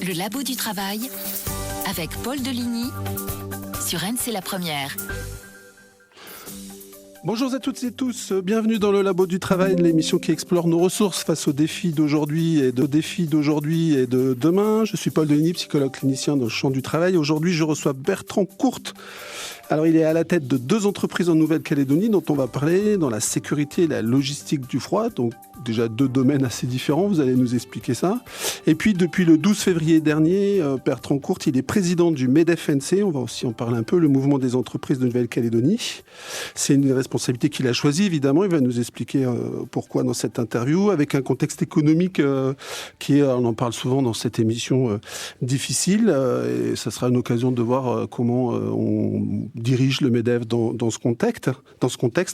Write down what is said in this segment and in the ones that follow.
Le Labo du Travail, avec Paul Deligny, sur RMC La Première. Bonjour à toutes et tous, bienvenue dans le Labo du Travail, l'émission qui explore nos ressources face aux défis d'aujourd'hui et de demain. Je suis Paul Deligny, psychologue clinicien dans le champ du travail. Aujourd'hui, je reçois Bertrand Courte. Alors, il est à la tête de 2 entreprises en Nouvelle-Calédonie dont on va parler dans la sécurité et la logistique du froid. Donc, déjà 2 domaines assez différents, vous allez nous expliquer ça. Et puis, depuis le 12 février dernier, Bertrand Courte, il est président du MEDEF-NC. On va aussi en parler un peu, le mouvement des entreprises de Nouvelle-Calédonie. C'est une responsabilité qu'il a choisie, évidemment. Il va nous expliquer pourquoi dans cette interview, avec un contexte économique qui est, on en parle souvent dans cette émission, difficile. Et ça sera une occasion de voir comment on dirige le MEDEF dans ce contexte.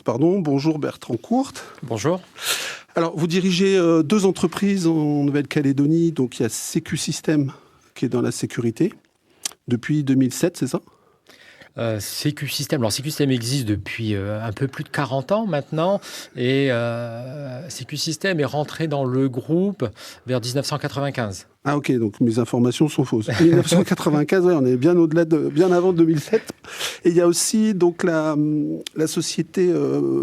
Bonjour Bertrand Courte. Bonjour. Alors, vous dirigez 2 entreprises en Nouvelle-Calédonie. Donc, il y a Sécu Système qui est dans la sécurité depuis 2007, c'est ça ? Sécu Système. Alors, Sécu Système existe depuis un peu plus de 40 ans maintenant. Et Sécu Système est rentré dans le groupe vers 1995. Ah ok, donc mes informations sont fausses. 1995, ouais, on est bien au-delà bien avant 2007. Et il y a aussi donc la société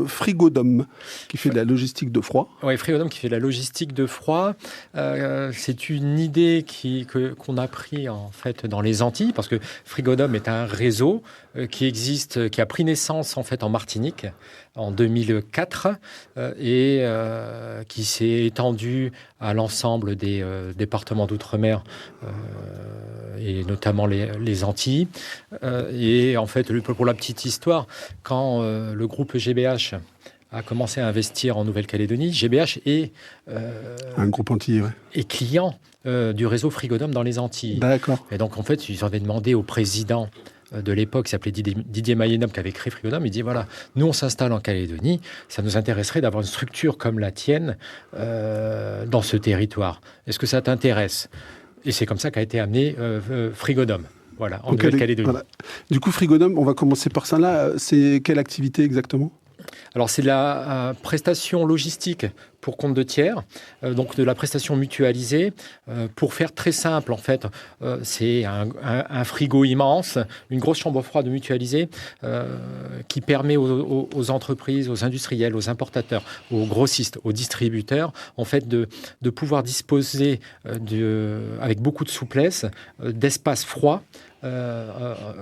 Frigodome qui fait de la logistique de froid. Oui, Frigodome qui fait de la logistique de froid. C'est une idée qu'on a pris en fait dans les Antilles, parce que Frigodome est un réseau qui existe, qui a pris naissance en fait en Martinique en 2004 et qui s'est étendu à l'ensemble des départements d'outre-mer et notamment les Antilles. Et en fait, pour la petite histoire, quand le groupe GBH a commencé à investir en Nouvelle-Calédonie, GBH est un groupe antillais, ouais. Est client du réseau Frigodome dans les Antilles. D'accord. Et donc en fait, ils avaient demandé au président de l'époque, qui s'appelait Didier Mayenhomme, qui avait créé Frigodome. Il dit voilà, nous on s'installe en Calédonie, ça nous intéresserait d'avoir une structure comme la tienne dans ce territoire. Est-ce que ça t'intéresse ? Et c'est comme ça qu'a été amené Frigodome. Voilà, en Nouvelle-Calédonie. Voilà. Du coup, Frigodome, on va commencer par ça là. C'est quelle activité exactement ? Alors, c'est la prestation logistique pour compte de tiers, donc de la prestation mutualisée. Pour faire très simple, en fait, c'est un frigo immense, une grosse chambre froide mutualisée qui permet aux entreprises, aux industriels, aux importateurs, aux grossistes, aux distributeurs, en fait, de pouvoir disposer avec beaucoup de souplesse d'espaces froids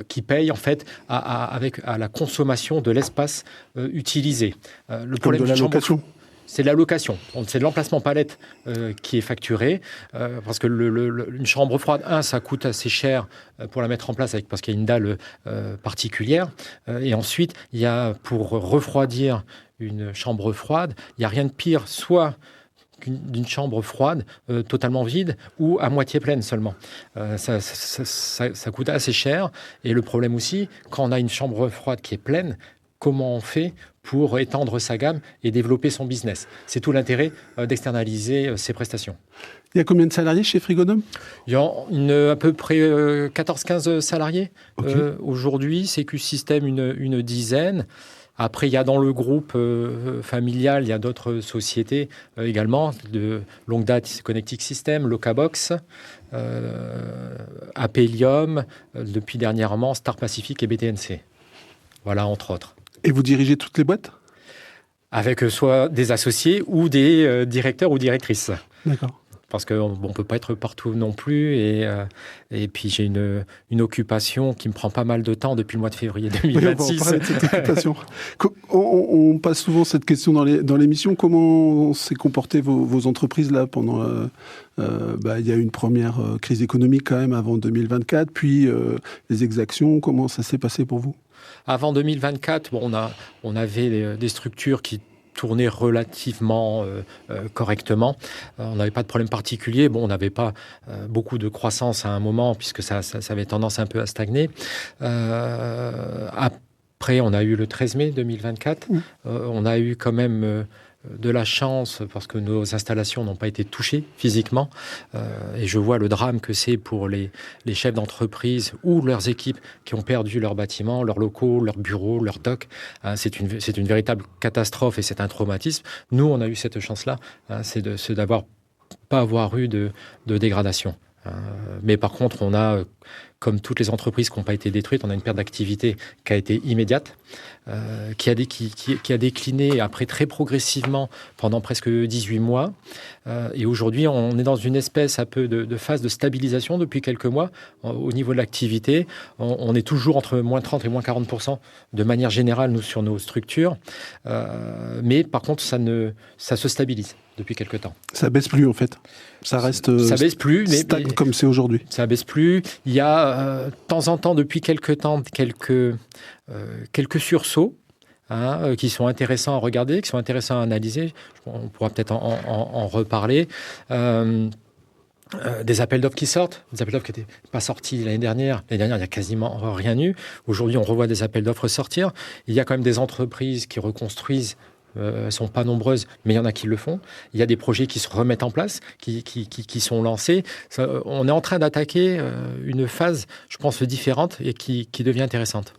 qui payent en fait à la consommation de l'espace utilisé. Le problème de la location. C'est de la location. C'est de l'emplacement palette qui est facturé parce que une chambre froide, ça coûte assez cher pour la mettre en place parce qu'il y a une dalle particulière. Et ensuite, il y a pour refroidir une chambre froide, il n'y a rien de pire, soit d'une chambre froide totalement vide ou à moitié pleine seulement. Ça coûte assez cher. Et le problème aussi, quand on a une chambre froide qui est pleine, comment on fait pour étendre sa gamme et développer son business ? C'est tout l'intérêt d'externaliser ses prestations. Il y a combien de salariés chez Frigodome ? Il y a à peu près 14-15 salariés. Okay. Aujourd'hui, Sécu Système, une dizaine. Après, il y a dans le groupe familial, il y a d'autres sociétés également, de longue date, Connectic System, Locabox, Apelium, depuis dernièrement, Star Pacific et BTNC. Voilà, entre autres. Et vous dirigez toutes les boîtes ? Avec soit des associés ou des directeurs ou directrices. D'accord. Parce qu'on ne peut pas être partout non plus. Et puis, j'ai une occupation qui me prend pas mal de temps depuis le mois de février 2026. Oui, on va parler de cette occupation. On passe souvent cette question dans l'émission. Comment s'est comportées vos entreprises là pendant... il y a eu une première crise économique quand même avant 2024, puis les exactions. Comment ça s'est passé pour vous ? Avant 2024, on avait des structures qui tournaient relativement correctement. On n'avait pas de problème particulier. On n'avait pas beaucoup de croissance à un moment, puisque ça avait tendance un peu à stagner. Après, on a eu le 13 mai 2024. On a eu quand même de la chance parce que nos installations n'ont pas été touchées physiquement. Et je vois le drame que c'est pour les chefs d'entreprise ou leurs équipes qui ont perdu leurs bâtiments, leurs locaux, leurs bureaux, leurs docks. C'est une véritable catastrophe et c'est un traumatisme. Nous, on a eu cette chance-là, c'est d'avoir pas avoir eu de dégradation. Mais par contre, on a, comme toutes les entreprises qui n'ont pas été détruites, on a une perte d'activité qui a été immédiate, qui a décliné après très progressivement pendant presque 18 mois. Et aujourd'hui, on est dans une espèce un peu de phase de stabilisation depuis quelques mois au niveau de l'activité. On est toujours entre moins 30 et moins 40% de manière générale, nous, sur nos structures. Mais par contre, ça se stabilise depuis quelques temps. Ça baisse plus, en fait. Ça reste ça baisse plus, mais comme c'est aujourd'hui. Ça baisse plus. Il y a de temps en temps, depuis quelques temps, quelques sursauts qui sont intéressants à regarder, qui sont intéressants à analyser. On pourra peut-être en reparler. Des appels d'offres qui sortent, des appels d'offres qui n'étaient pas sortis l'année dernière. L'année dernière, il n'y a quasiment rien eu. Aujourd'hui, on revoit des appels d'offres sortir. Il y a quand même des entreprises qui reconstruisent. Elles ne sont pas nombreuses, mais il y en a qui le font. Il y a des projets qui se remettent en place, qui sont lancés. On est en train d'attaquer une phase, je pense, différente et qui devient intéressante.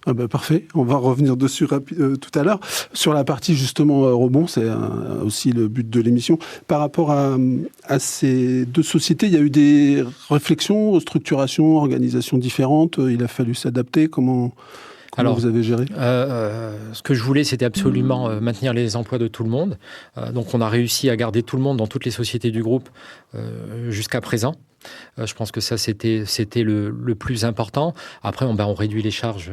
Ah bah parfait, on va revenir dessus tout à l'heure. Sur la partie justement rebond, c'est aussi le but de l'émission. Par rapport à ces deux sociétés, il y a eu des réflexions, structurations, organisations différentes. Il a fallu s'adapter. Comment vous avez géré ? Ce que je voulais, c'était absolument maintenir les emplois de tout le monde. Donc on a réussi à garder tout le monde dans toutes les sociétés du groupe jusqu'à présent. Je pense que ça, c'était le plus important. Après, on réduit les charges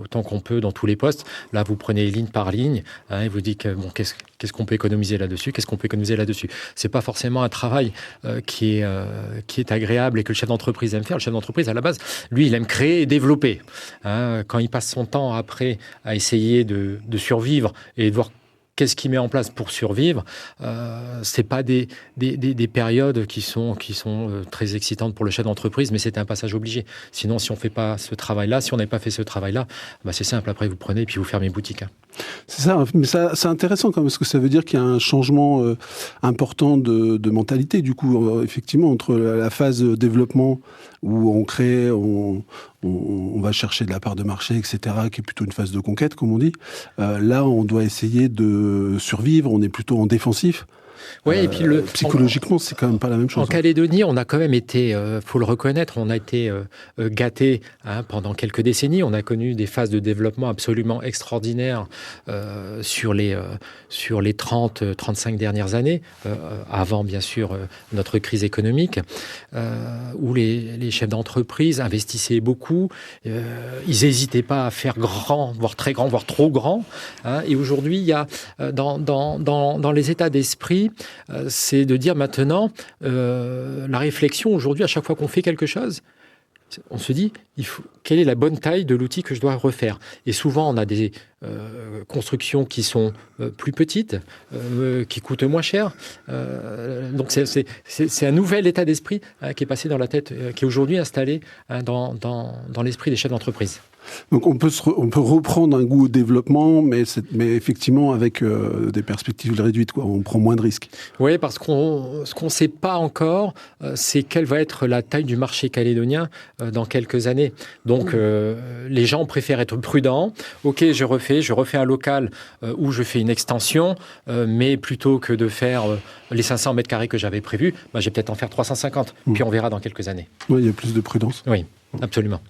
autant qu'on peut dans tous les postes. Là, vous prenez ligne par ligne et vous dites qu'est-ce qu'on peut économiser là-dessus, qu'est-ce qu'on peut économiser là-dessus. C'est pas forcément un travail qui est agréable et que le chef d'entreprise aime faire. Le chef d'entreprise, à la base, lui, il aime créer et développer. Quand il passe son temps après à essayer de survivre et de voir qu'est-ce qu'il met en place pour survivre, c'est pas des périodes qui sont très excitantes pour le chef d'entreprise, mais c'est un passage obligé. Sinon, si on fait pas ce travail-là, si on n'avait pas fait ce travail-là, c'est simple. Après, vous prenez et puis vous fermez boutique. C'est ça, mais c'est intéressant quand même, parce que ça veut dire qu'il y a un changement important de mentalité, du coup, effectivement, entre la phase développement où on crée, on va chercher de la part de marché, etc., qui est plutôt une phase de conquête, comme on dit. Là, on doit essayer de survivre, on est plutôt en défensif. Oui, et puis psychologiquement, c'est quand même pas la même chose. En Calédonie, on a quand même été, faut le reconnaître, on a été gâtés pendant quelques décennies. On a connu des phases de développement absolument extraordinaires sur les 30-35 dernières années, avant bien sûr notre crise économique, où les chefs d'entreprise investissaient beaucoup. Ils n'hésitaient pas à faire grand, voire très grand, voire trop grand. Et aujourd'hui, il y a dans les états d'esprit, c'est de dire maintenant, la réflexion aujourd'hui, à chaque fois qu'on fait quelque chose, on se dit, quelle est la bonne taille de l'outil que je dois refaire ? Et souvent, on a des constructions qui sont plus petites, qui coûtent moins cher. Donc, c'est un nouvel état d'esprit qui est passé dans la tête, qui est aujourd'hui installé dans l'esprit des chefs d'entreprise. Donc on peut reprendre un goût au développement, mais effectivement avec des perspectives réduites, quoi. On prend moins de risques. Oui, parce ce qu'on ne sait pas encore, c'est quelle va être la taille du marché calédonien dans quelques années. Donc les gens préfèrent être prudents. Ok, je refais un local où je fais une extension, mais plutôt que de faire les 500 mètres carrés que j'avais prévus, je vais peut-être en faire 350, puis on verra dans quelques années. Oui, il y a plus de prudence. Oui, absolument.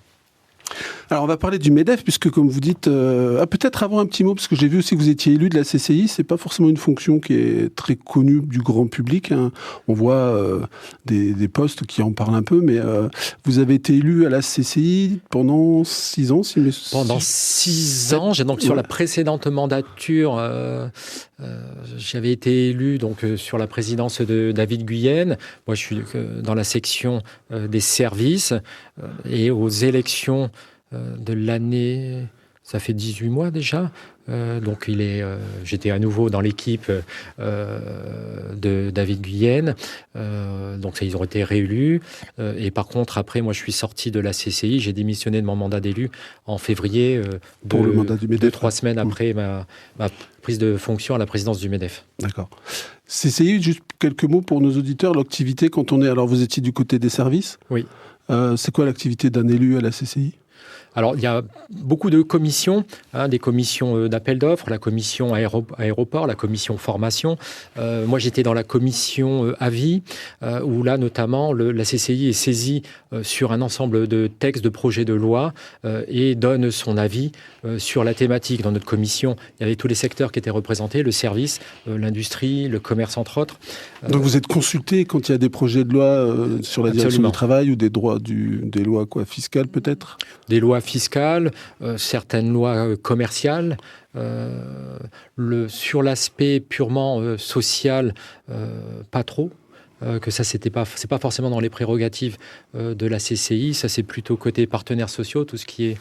Alors, on va parler du MEDEF, puisque, comme vous dites... peut-être avant un petit mot, parce que j'ai vu aussi que vous étiez élu de la CCI. C'est pas forcément une fonction qui est très connue du grand public. On voit des postes qui en parlent un peu, mais vous avez été élu à la CCI pendant 6 ans. Pendant 6 ans. Donc, sur la précédente mandature, j'avais été élu sur la présidence de David Guyenne. Moi, je suis dans la section des services. Et aux élections de l'année, ça fait 18 mois déjà. Donc j'étais à nouveau dans l'équipe de David Guyenne. Donc ils ont été réélus. Et par contre, après, moi, je suis sorti de la CCI. J'ai démissionné de mon mandat d'élu en février, pour le mandat du MEDEF. 2-3 semaines après ma prise de fonction à la présidence du MEDEF. D'accord. CCI, juste quelques mots pour nos auditeurs. L'activité, quand on est... Alors, vous étiez du côté des services ? Oui. C'est quoi l'activité d'un élu à la CCI ? Alors, il y a beaucoup de commissions, des commissions d'appel d'offres, la commission aéroport, la commission formation. Moi, j'étais dans la commission avis, où là, notamment, la CCI est saisie sur un ensemble de textes, de projets de loi, et donne son avis sur la thématique. Dans notre commission, il y avait tous les secteurs qui étaient représentés, le service, l'industrie, le commerce, entre autres. Donc, vous êtes consulté quand il y a des projets de loi sur la direction du travail ou des lois fiscales, peut-être ? Des lois fiscales, certaines lois commerciales. Sur l'aspect purement social, pas trop. Que ça, c'est pas forcément dans les prérogatives de la CCI. Ça, c'est plutôt côté partenaires sociaux, tout ce qui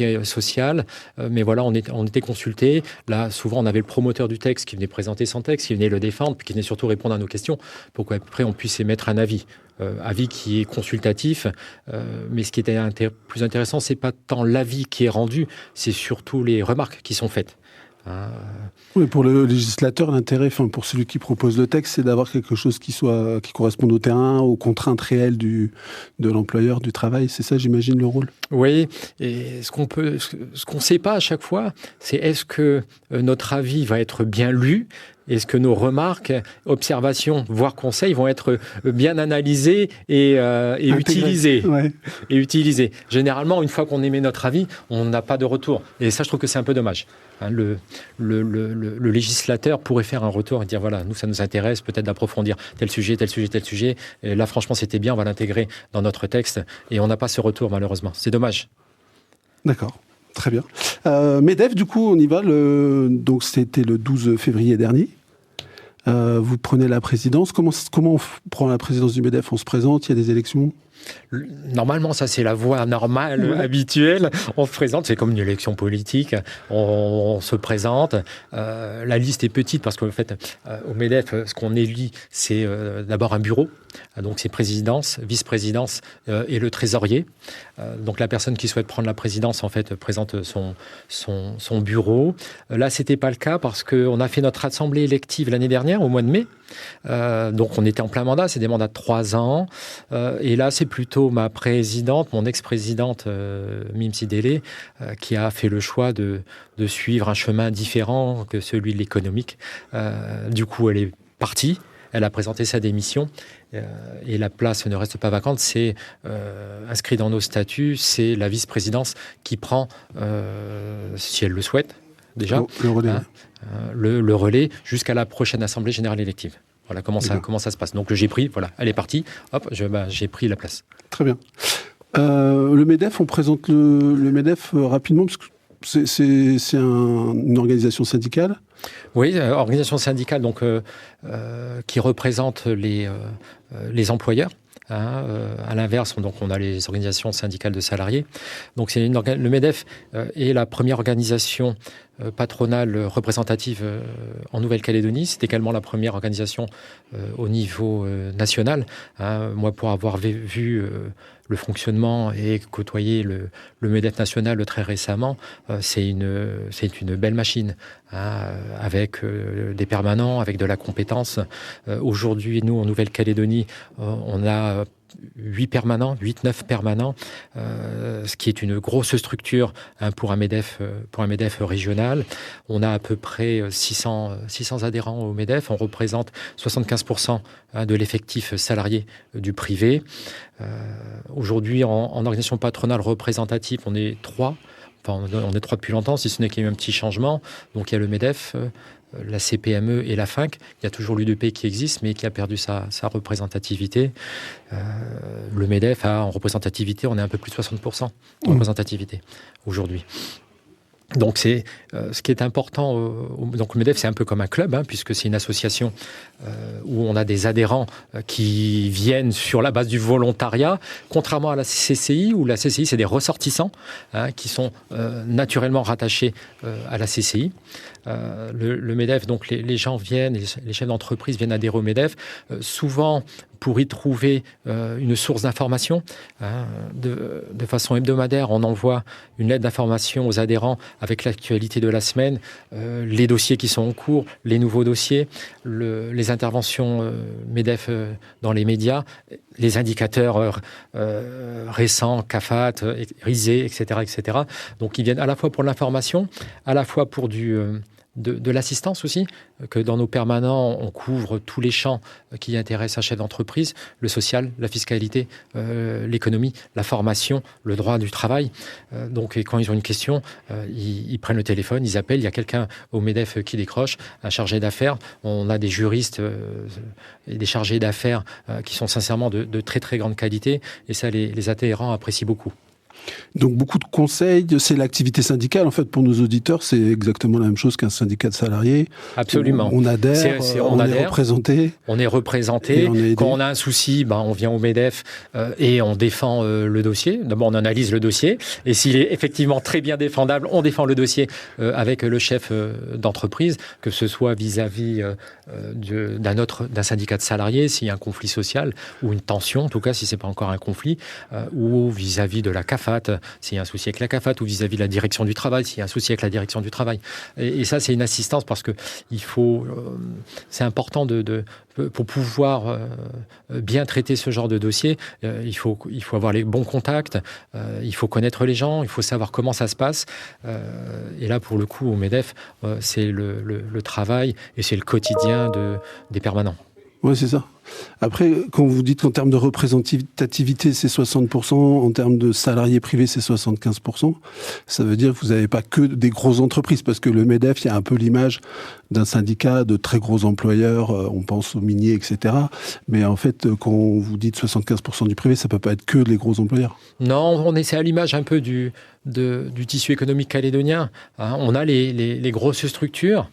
est social. Mais voilà, on était consultés. Là, souvent, on avait le promoteur du texte qui venait présenter son texte, qui venait le défendre, puis qui venait surtout répondre à nos questions pour qu'après on puisse émettre un avis. Avis qui est consultatif, mais ce qui était plus intéressant, c'est pas tant l'avis qui est rendu, c'est surtout les remarques qui sont faites. Oui, pour le législateur, l'intérêt, pour celui qui propose le texte, c'est d'avoir quelque chose qui corresponde au terrain, aux contraintes réelles de l'employeur, du travail. C'est ça, j'imagine, le rôle. Oui, et ce qu'on ne sait pas à chaque fois, c'est est-ce que notre avis va être bien lu ? Est-ce que nos remarques, observations, voire conseils vont être bien analysés et utilisés, ouais. Et utilisés. Généralement, une fois qu'on émet notre avis, on n'a pas de retour. Et ça, je trouve que c'est un peu dommage. Le législateur pourrait faire un retour et dire, voilà, nous, ça nous intéresse peut-être d'approfondir tel sujet. Et là, franchement, c'était bien, on va l'intégrer dans notre texte. Et on n'a pas ce retour, malheureusement. C'est dommage. D'accord. Très bien. MEDEF, du coup, on y va. Donc, c'était le 12 février dernier. Vous prenez la présidence. Comment on prend la présidence du MEDEF ? On se présente, il y a des élections ? Normalement, ça c'est la voie normale, habituelle. On se présente, c'est comme une élection politique. On se présente. La liste est petite parce qu'en fait, au MEDEF, ce qu'on élit, c'est d'abord un bureau. Donc c'est présidence, vice-présidence et le trésorier. Donc la personne qui souhaite prendre la présidence, en fait, présente son bureau. Là, c'était pas le cas parce qu'on a fait notre assemblée élective l'année dernière, au mois de mai. Donc on était en plein mandat, c'est des mandats de 3 ans. Et là, c'est plutôt ma présidente, mon ex-présidente Mime Sidélé, qui a fait le choix de suivre un chemin différent que celui de l'économique. Du coup, elle est partie. Elle a présenté sa démission et la place ne reste pas vacante. C'est inscrit dans nos statuts, c'est la vice-présidence qui prend, si elle le souhaite déjà, le relais, le relais jusqu'à la prochaine Assemblée générale élective. Voilà comment ça se passe. Donc j'ai pris, voilà, elle est partie, hop, j'ai pris la place. Très bien. Le MEDEF, on présente le MEDEF rapidement, parce que c'est une organisation syndicale. Oui, organisation syndicale donc, qui représente les employeurs. À l'inverse, donc on a les organisations syndicales de salariés. Donc le MEDEF est la première organisation patronale représentative en Nouvelle-Calédonie. C'est également la première organisation au niveau national. Moi, pour avoir vu le fonctionnement et côtoyer le MEDEF national très récemment, c'est une belle machine, avec des permanents, avec de la compétence. Aujourd'hui, nous, en Nouvelle-Calédonie, on a 9 permanents, ce qui est une grosse structure pour un MEDEF régional. On a à peu près 600 adhérents au MEDEF. On représente 75% de l'effectif salarié du privé. Aujourd'hui, en organisation patronale représentative, on est 3. Enfin, on est 3 depuis longtemps, si ce n'est qu'il y a eu un petit changement. Donc il y a le MEDEF, la CPME et la FINC. Il y a toujours l'UDP qui existe, mais qui a perdu sa représentativité. Le MEDEF a en représentativité, on est un peu plus de 60% en représentativité aujourd'hui. Donc c'est ce qui est important. Donc le MEDEF, c'est un peu comme un club, puisque c'est une association où on a des adhérents qui viennent sur la base du volontariat, contrairement à la CCI, où la CCI, c'est des ressortissants qui sont naturellement rattachés à la CCI. Le MEDEF, donc les gens viennent, les chefs d'entreprise viennent adhérer au MEDEF, souvent pour y trouver une source d'information. De façon hebdomadaire, on envoie une lettre d'information aux adhérents avec l'actualité de la semaine, les dossiers qui sont en cours, les nouveaux dossiers, les interventions MEDEF dans les médias, les indicateurs récents, CAFAT, RISE, etc., etc. Donc, ils viennent à la fois pour l'information, à la fois pour de l'assistance aussi, que dans nos permanents, on couvre tous les champs qui intéressent un chef d'entreprise, le social, la fiscalité, l'économie, la formation, le droit du travail. Donc, quand ils ont une question, ils prennent le téléphone, ils appellent, il y a quelqu'un au MEDEF qui décroche, un chargé d'affaires. On a des juristes et des chargés d'affaires qui sont sincèrement de très, très grande qualité, et ça, les adhérents apprécient beaucoup. Donc beaucoup de conseils, c'est l'activité syndicale. En fait, pour nos auditeurs, c'est exactement la même chose qu'un syndicat de salariés. Absolument. On adhère, on est représenté. On est représenté. Quand on a un souci, on vient au MEDEF et on défend le dossier. D'abord, on analyse le dossier. Et s'il est effectivement très bien défendable, on défend le dossier avec le chef d'entreprise, que ce soit vis-à-vis d'un syndicat de salariés, s'il y a un conflit social ou une tension, en tout cas si ce n'est pas encore un conflit, ou vis-à-vis de la CAFAT, s'il y a un souci avec la CAFAT, ou vis-à-vis de la direction du travail, s'il y a un souci avec la direction du travail. Et ça, c'est une assistance parce que c'est important pour pouvoir bien traiter ce genre de dossier. Il faut avoir les bons contacts, il faut connaître les gens, il faut savoir comment ça se passe. Et là, pour le coup, au MEDEF, c'est le travail et c'est le quotidien des permanents. Oui, c'est ça. Après, quand vous dites qu'en termes de représentativité, c'est 60%, en termes de salariés privés, c'est 75%, ça veut dire que vous n'avez pas que des grosses entreprises, parce que le MEDEF, il y a un peu l'image d'un syndicat de très gros employeurs, on pense aux miniers, etc. Mais en fait, quand vous dites 75% du privé, ça ne peut pas être que les gros employeurs. Non, on essaie à l'image un peu du tissu économique calédonien. On a les grosses structures,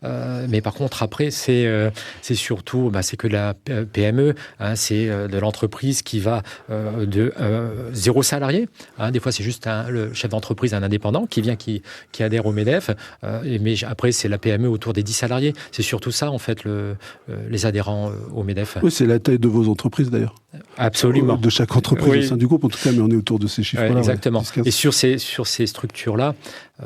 mais par contre, après, c'est surtout c'est que la PME, c'est de l'entreprise qui va de 0 salarié. Des fois, c'est juste le chef d'entreprise, un indépendant qui vient, qui adhère au MEDEF. Mais après, c'est la PME autour des 10 salariés. C'est surtout ça, en fait, les adhérents au MEDEF. Oui, c'est la taille de vos entreprises, d'ailleurs. Absolument. De chaque entreprise au sein du groupe, en tout cas, mais on est autour de ces chiffres-là. Exactement. Et sur ces structures-là,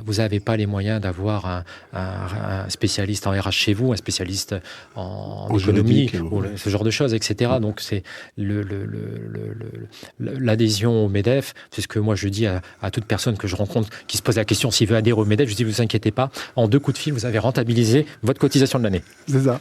vous n'avez pas les moyens d'avoir un spécialiste en RH chez vous, un spécialiste en économie, ou ce genre de choses, etc. Donc, c'est l'adhésion au MEDEF. C'est ce que moi, je dis à toute personne que je rencontre qui se pose la question s'il veut adhérer au MEDEF. Je dis, vous inquiétez pas, en 2 coups de fil, vous avez rentabilisé votre cotisation de l'année. C'est ça.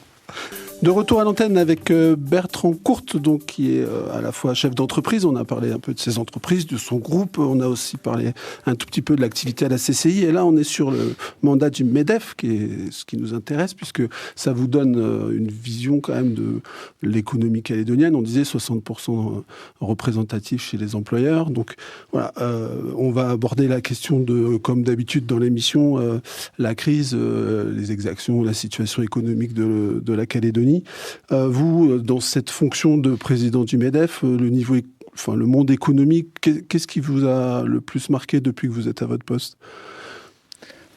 De retour à l'antenne avec Bertrand Courte, donc, qui est à la fois chef d'entreprise. On a parlé un peu de ses entreprises, de son groupe. On a aussi parlé un tout petit peu de l'activité à la CCI. Et là, on est sur le mandat du MEDEF, qui est ce qui nous intéresse, puisque ça vous donne une vision quand même de l'économie calédonienne. On disait 60% représentatif chez les employeurs. Donc voilà, on va aborder la question de, comme d'habitude dans l'émission, la crise, les exactions, la situation économique de la Calédonie. Vous, dans cette fonction de président du MEDEF, le monde économique, qu'est-ce qui vous a le plus marqué depuis que vous êtes à votre poste ?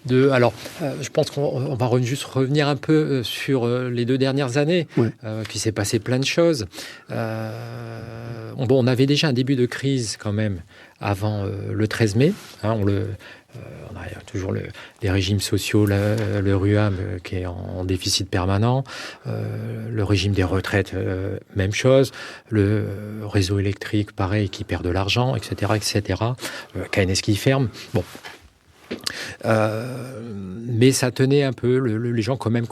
Je pense qu'on va juste revenir un peu sur les 2 dernières années. Ouais. Puis s'est passé plein de choses. On avait déjà un début de crise quand même avant le 13 mai. On a toujours les régimes sociaux, le RUAM qui est en déficit permanent, le régime des retraites, même chose, le réseau électrique, pareil, qui perd de l'argent, etc., etc. KNS qui ferme. Bon. Mais ça tenait un peu, les gens quand même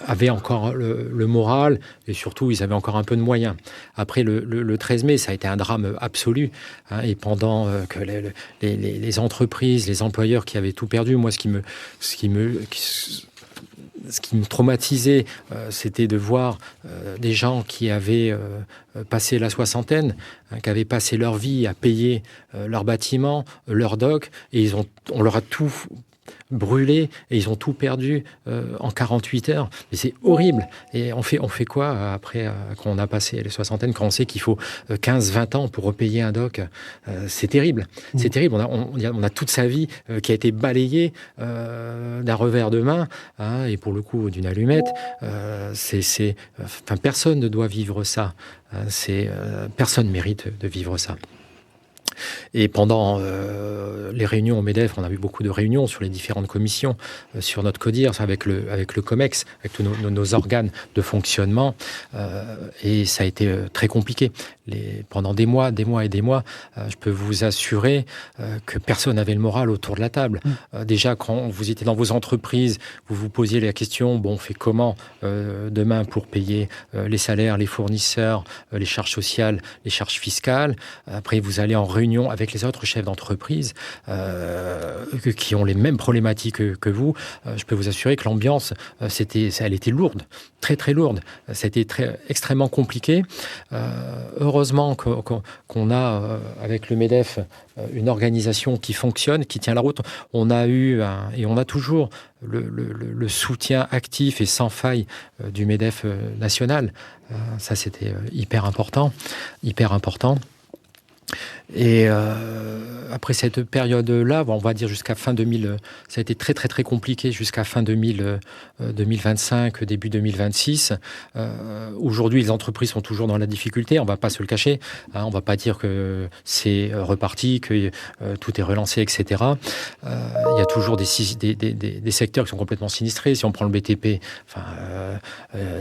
avaient encore le moral et surtout ils avaient encore un peu de moyens. Après le 13 mai, ça a été un drame absolu, et pendant que les entreprises, les employeurs qui avaient tout perdu, moi ce qui me traumatisait, c'était de voir des gens qui avaient passé la soixantaine, qui avaient passé leur vie à payer leurs bâtiments, leurs docks, et on leur a tout brûlés et ils ont tout perdu en 48 heures. Mais c'est horrible. Et on fait quoi après, quand on a passé les soixantaines, quand on sait qu'il faut 15-20 ans pour repayer un doc? C'est terrible. C'est terrible. On a toute sa vie qui a été balayée d'un revers de main, hein, et pour le coup d'une allumette. Personne ne doit vivre ça. Personne ne mérite de vivre ça. Et pendant les réunions au MEDEF, on a eu beaucoup de réunions sur les différentes commissions, sur notre CODIR, avec le COMEX, avec tous nos organes de fonctionnement. Et ça a été très compliqué. Pendant des mois, je peux vous assurer que personne n'avait le moral autour de la table. Déjà, quand vous étiez dans vos entreprises, vous vous posiez la question, on fait comment demain pour payer les salaires, les fournisseurs, les charges sociales, les charges fiscales. Après, vous allez en réunion avec les autres chefs d'entreprise qui ont les mêmes problématiques que vous. Je peux vous assurer que l'ambiance, elle était lourde, très très lourde. Ça a été extrêmement compliqué. Heureusement qu'on a avec le MEDEF une organisation qui fonctionne, qui tient la route. On a eu et on a toujours le soutien actif et sans faille du MEDEF national. Ça, c'était hyper important. Et après cette période-là, on va dire jusqu'à fin 2000, ça a été très très très compliqué jusqu'à fin 2025, début 2026. Aujourd'hui, les entreprises sont toujours dans la difficulté, on ne va pas se le cacher, hein, on ne va pas dire que c'est reparti, que tout est relancé, etc. Il y a toujours des secteurs qui sont complètement sinistrés. Si on prend le BTP,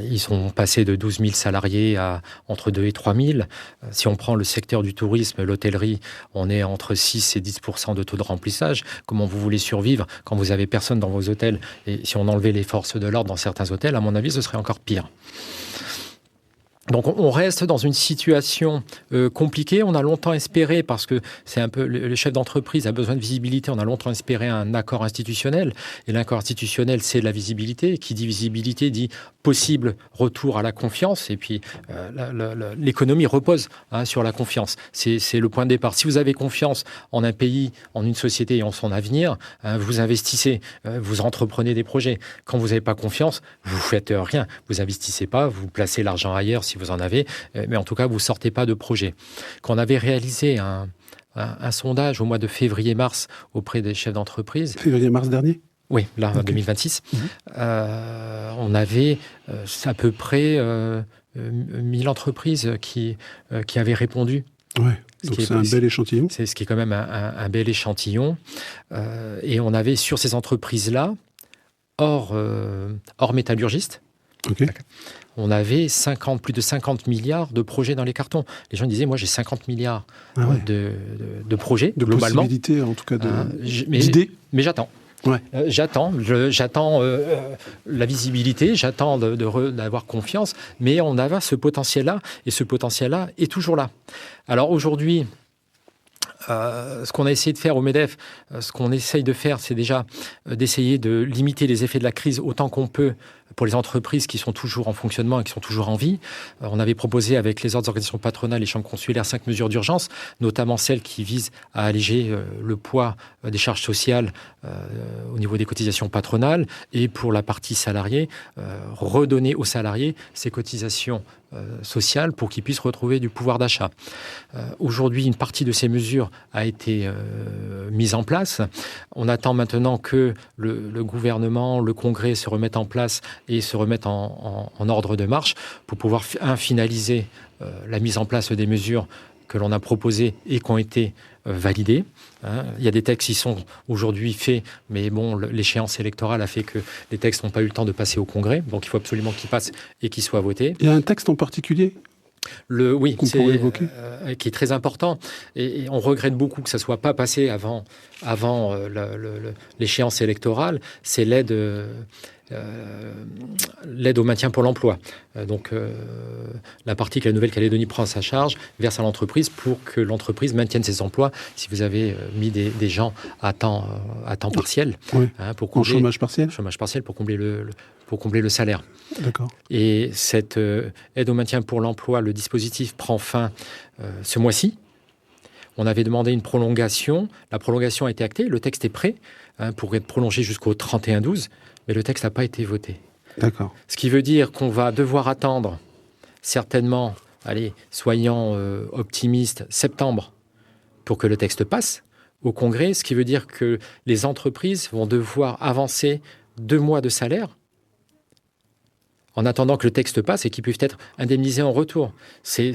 ils sont passés de 12 000 salariés à entre 2 et 3 000. Si on prend le secteur du tourisme, l'hôtellerie, on est entre 6 et 10% de taux de remplissage. Comment vous voulez survivre quand vous avez personne dans vos hôtels? Et si on enlevait les forces de l'ordre dans certains hôtels, à mon avis, ce serait encore pire. Donc on reste dans une situation compliquée. On a longtemps espéré, parce que c'est un peu le chef d'entreprise a besoin de visibilité, on a longtemps espéré un accord institutionnel. Et l'accord institutionnel, c'est la visibilité. Et qui dit visibilité dit possible retour à la confiance. Et puis l'économie repose sur la confiance. C'est le point de départ. Si vous avez confiance en un pays, en une société et en son avenir, vous investissez, vous entreprenez des projets. Quand vous n'avez pas confiance, vous faites rien. Vous investissez pas, vous placez l'argent ailleurs si vous en avez, mais en tout cas, vous ne sortez pas de projet. Quand on avait réalisé un sondage au mois de février-mars auprès des chefs d'entreprise... Février-mars dernier ? Oui, là, en 2026. On avait à peu près 1000 entreprises qui avaient répondu. Ouais, donc c'est un bel échantillon. C'est ce qui est quand même un bel échantillon. Et on avait sur ces entreprises-là, hors métallurgistes, on avait plus de 50 milliards de projets dans les cartons. Les gens disaient, moi j'ai 50 milliards de projets, de globalement. De possibilités, en tout cas, d'idées. Mais j'attends. Ouais. J'attends la visibilité, j'attends d'avoir confiance, mais on avait ce potentiel-là, et ce potentiel-là est toujours là. Alors aujourd'hui, ce qu'on a essayé de faire au MEDEF, ce qu'on essaye de faire, c'est déjà d'essayer de limiter les effets de la crise autant qu'on peut pour les entreprises qui sont toujours en fonctionnement et qui sont toujours en vie. On avait proposé avec les autres organisations patronales et chambres consulaires 5 mesures d'urgence, notamment celles qui visent à alléger le poids des charges sociales au niveau des cotisations patronales, et pour la partie salariée, redonner aux salariés ces cotisations sociales pour qu'ils puissent retrouver du pouvoir d'achat. Aujourd'hui, une partie de ces mesures a été mise en place. On attend maintenant que le gouvernement, le Congrès se remettent en place et se remettent en ordre de marche pour pouvoir finaliser la mise en place des mesures que l'on a proposées et qui ont été validées. Il y a des textes qui sont aujourd'hui faits, mais bon, l'échéance électorale a fait que les textes n'ont pas eu le temps de passer au Congrès, donc il faut absolument qu'ils passent et qu'ils soient votés. Il y a un texte en particulier qu'on pourrait évoquer, qui est très important, et on regrette beaucoup que ça ne soit pas passé avant l'échéance électorale, c'est l'aide au maintien pour l'emploi. Donc la partie que la Nouvelle-Calédonie prend à sa charge verse à l'entreprise pour que l'entreprise maintienne ses emplois si vous avez mis des gens à temps partiel. Oui. Pour combler, en chômage partiel pour combler le salaire. D'accord. Et cette aide au maintien pour l'emploi, le dispositif prend fin ce mois-ci. On avait demandé une prolongation. La prolongation a été actée. Le texte est prêt pour être prolongé jusqu'au 31/12, mais le texte n'a pas été voté. D'accord. Ce qui veut dire qu'on va devoir attendre certainement, soyons optimistes, septembre pour que le texte passe au Congrès, ce qui veut dire que les entreprises vont devoir avancer 2 mois de salaire en attendant que le texte passe et qu'ils puissent être indemnisés en retour. C'est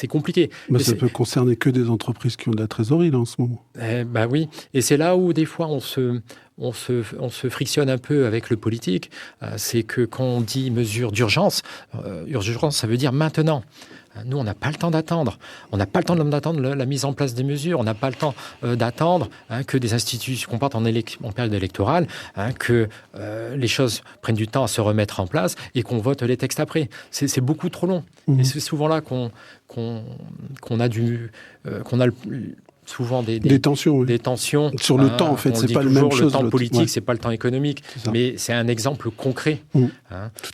compliqué. Mais ça peut concerner que des entreprises qui ont de la trésorerie, là, en ce moment. Oui, et c'est là où, des fois, on se frictionne un peu avec le politique. C'est que quand on dit mesure d'urgence, urgence, ça veut dire maintenant. Nous, on n'a pas le temps d'attendre. On n'a pas le temps d'attendre la mise en place des mesures. On n'a pas le temps d'attendre que des institutions qu'on parte en période électorale, que les choses prennent du temps à se remettre en place et qu'on vote les textes après. C'est beaucoup trop long. Et c'est souvent là qu'on a souvent des tensions. Oui. Des tensions. Sur le temps, en fait, c'est pas la même chose. Le temps politique, c'est pas le temps économique. Mais c'est un exemple concret. Tout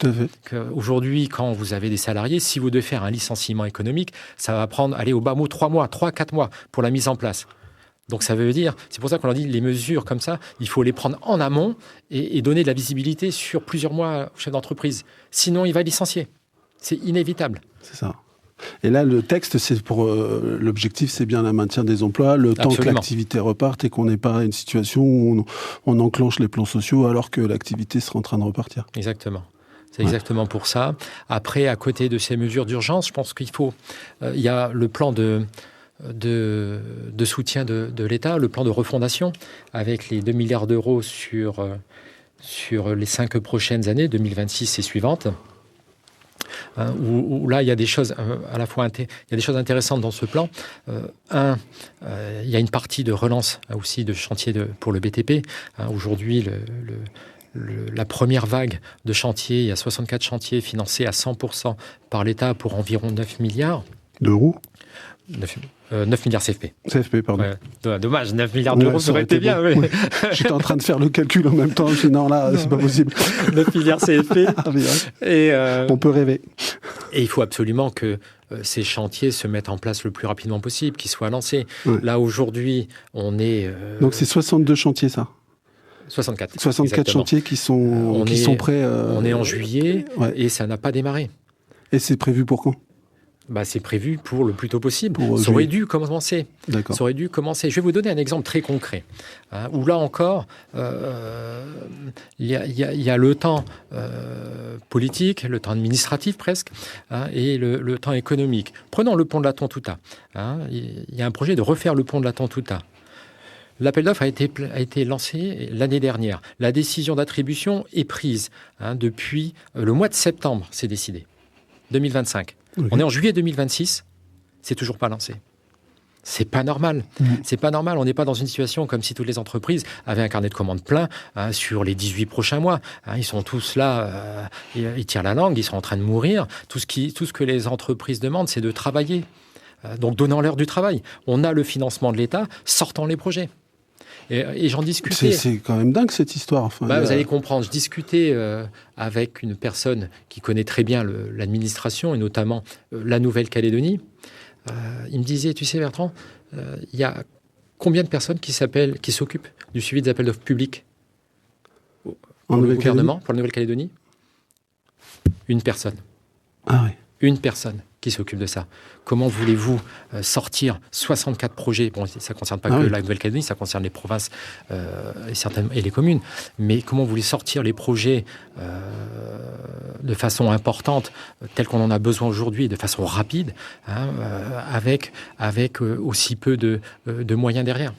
à fait. Aujourd'hui, quand vous avez des salariés, si vous devez faire un licenciement économique, ça va prendre, au bas mot, 3 mois, 3-4 mois pour la mise en place. Donc ça veut dire, c'est pour ça qu'on a dit, les mesures comme ça, il faut les prendre en amont et donner de la visibilité sur plusieurs mois au chef d'entreprise. Sinon, il va licencier. C'est inévitable. C'est ça. Et là, le texte, c'est pour l'objectif, c'est bien le maintien des emplois, le temps que l'activité reparte et qu'on n'ait pas une situation où on enclenche les plans sociaux alors que l'activité sera en train de repartir. Exactement. C'est exactement pour ça. Après, à côté de ces mesures d'urgence, je pense qu'il faut... il y a le plan de soutien de l'État, le plan de refondation, avec les 2 milliards d'euros sur les 5 prochaines années, 2026 et suivantes. Où là, il y a des choses à la fois il y a des choses intéressantes dans ce plan. Il y a une partie de relance aussi de chantier pour le BTP. Aujourd'hui, la première vague de chantiers, il y a 64 chantiers financés à 100% par l'État pour environ 9 milliards. D'euros 9 milliards CFP. CFP, pardon. Ouais, dommage, 9 milliards d'euros, ça aurait été bien. Bon. Oui. J'étais en train de faire le calcul en même temps. Je dis non, là, c'est pas possible. 9 milliards CFP. Et, on peut rêver. Et il faut absolument que ces chantiers se mettent en place le plus rapidement possible, qu'ils soient lancés. Ouais. Là, aujourd'hui, on est... Donc, c'est 62 chantiers, ça 64 chantiers qui sont prêts. On est en juillet et ça n'a pas démarré. Et c'est prévu pour quand ? C'est prévu pour le plus tôt possible. Ça aurait dû commencer. D'accord. Ça aurait dû commencer. Je vais vous donner un exemple très concret, où là encore, il y a le temps politique, le temps administratif presque, et le temps économique. Prenons le pont de la Tontouta. Il y a un projet de refaire le pont de la Tontouta. L'appel d'offres a été lancé l'année dernière. La décision d'attribution est prise depuis le mois de septembre, c'est décidé, 2025. Okay. On est en juillet 2026, c'est toujours pas lancé. C'est pas normal. C'est pas normal. On n'est pas dans une situation comme si toutes les entreprises avaient un carnet de commandes plein sur les 18 prochains mois. Ils sont tous là, ils tirent la langue, ils sont en train de mourir. Tout ce que les entreprises demandent, c'est de travailler. Donc, donnant-leur du travail. On a le financement de l'État, sortant les projets. Et j'en discutais. C'est quand même dingue cette histoire. Enfin, vous allez comprendre. Je discutais avec une personne qui connaît très bien l'administration et notamment la Nouvelle-Calédonie. Il me disait, tu sais Bertrand, il y a combien de personnes qui s'occupent du suivi des appels d'offres publics pour le gouvernement, pour la Nouvelle-Calédonie ? Une personne. Ah oui. Une personne qui s'occupe de ça. Comment voulez-vous sortir 64 projets ? Bon, ça ne concerne pas que la Nouvelle-Calédonie, ça concerne les provinces et les communes. Mais comment vous voulez sortir les projets de façon importante, tels qu'on en a besoin aujourd'hui, de façon rapide, avec aussi peu de moyens derrière ?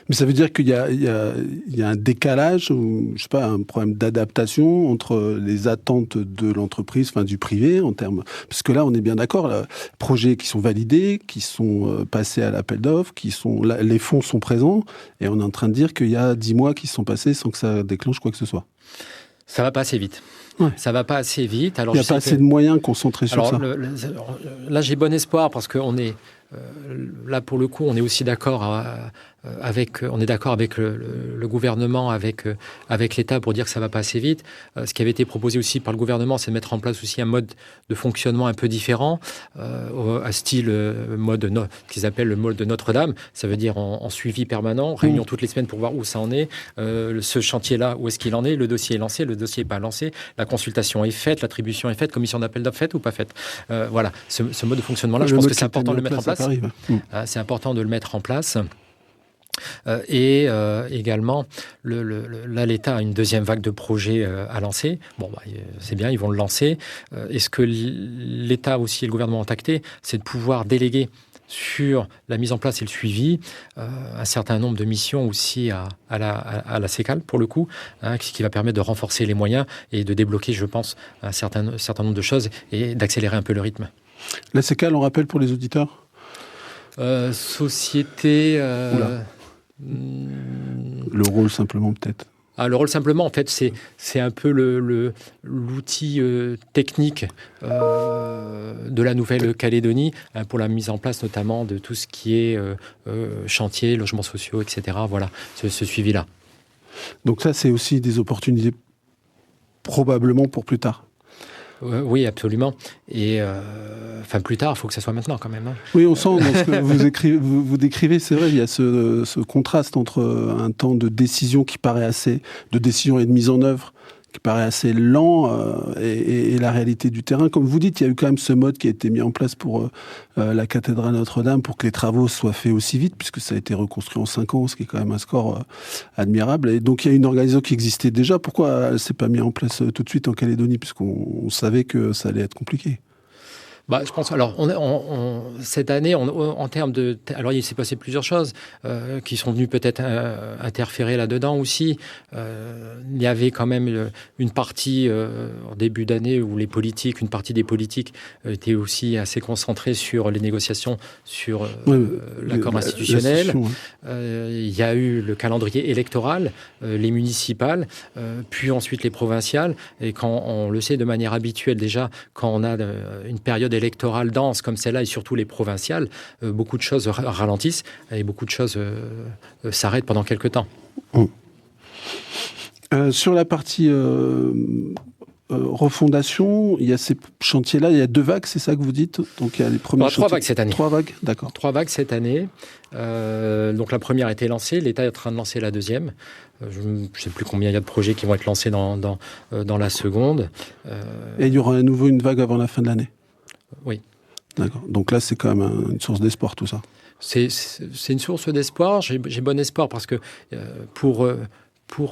Mais ça veut dire qu'il y a un décalage, ou je sais pas, un problème d'adaptation entre les attentes de l'entreprise, enfin du privé, en termes. Parce que là, on est bien d'accord, là, projets qui sont validés, qui sont passés à l'appel d'offres, les fonds sont présents, et on est en train de dire qu'il y a 10 mois qui se sont passés sans que ça déclenche quoi que ce soit. Ça va pas assez vite. Ouais. Ça va pas assez vite. Alors, il n'y a pas assez de moyens concentrés sur ça. Là, j'ai bon espoir parce qu'on est... là, pour le coup, on est aussi d'accord on est d'accord avec le gouvernement, avec l'État pour dire que ça va pas assez vite. Ce qui avait été proposé aussi par le gouvernement, c'est de mettre en place aussi un mode de fonctionnement un peu différent, à style qu'ils appellent le mode de Notre-Dame. Ça veut dire en suivi permanent, réunion toutes les semaines pour voir où ça en est. Ce chantier-là, où est-ce qu'il en est? Le dossier est lancé, le dossier n'est pas lancé. La consultation est faite, l'attribution est faite, commission d'appel d'offres faite ou pas faite. Voilà, ce mode de fonctionnement-là, je pense que c'est important de le mettre en place. C'est important de le mettre en place. Et également, là, l'État a une deuxième vague de projets à lancer. Bon, c'est bien, ils vont le lancer. Et ce que l'État aussi et le gouvernement ont acté, c'est de pouvoir déléguer sur la mise en place et le suivi un certain nombre de missions aussi à la CECAL, pour le coup, qui va permettre de renforcer les moyens et de débloquer, je pense, un certain nombre de choses et d'accélérer un peu le rythme. La CECAL, on rappelle pour les auditeurs société... le rôle simplement peut-être. Le rôle simplement, en fait, c'est un peu l'outil technique de la Nouvelle-Calédonie pour la mise en place notamment de tout ce qui est chantier, logements sociaux, etc. Voilà, ce suivi-là. Donc ça, c'est aussi des opportunités probablement pour plus tard. Oui, absolument. Et plus tard, il faut que ça soit maintenant quand même. Oui, on sent dans ce que vous décrivez, c'est vrai, il y a ce contraste entre un temps de décision qui paraît de décision et de mise en œuvre, qui paraît assez lent et la réalité du terrain. Comme vous dites, il y a eu quand même ce mode qui a été mis en place pour la cathédrale Notre-Dame pour que les travaux soient faits aussi vite, puisque ça a été reconstruit en 5 ans, ce qui est quand même un score admirable. Et donc il y a une organisation qui existait déjà. Pourquoi elle ne s'est pas mise en place tout de suite en Calédonie, puisqu'on savait que ça allait être compliqué? Je pense. Alors, cette année, en termes de, alors il s'est passé plusieurs choses qui sont venues peut-être interférer là-dedans aussi. Il y avait quand même une partie en début d'année où une partie des politiques étaient aussi assez concentrées sur les négociations sur l'accord institutionnel. Il y a eu le calendrier électoral, les municipales, puis ensuite les provinciales. Et quand on le sait de manière habituelle déjà, quand on a une période électorale dense comme celle-là et surtout les provinciales, beaucoup de choses ralentissent et beaucoup de choses s'arrêtent pendant quelques temps. Sur la partie refondation, il y a ces chantiers-là, il y a 2 vagues, c'est ça que vous dites? Donc il y a les premiers 3 vagues cette année. 3 vagues, d'accord. 3 vagues cette année. Donc la première a été lancée, l'État est en train de lancer la deuxième. Je ne sais plus combien il y a de projets qui vont être lancés dans la seconde. Et il y aura à nouveau une vague avant la fin de l'année? Oui. D'accord. Donc là, c'est quand même une source d'espoir, tout ça. C'est une source d'espoir. J'ai bon espoir parce que pour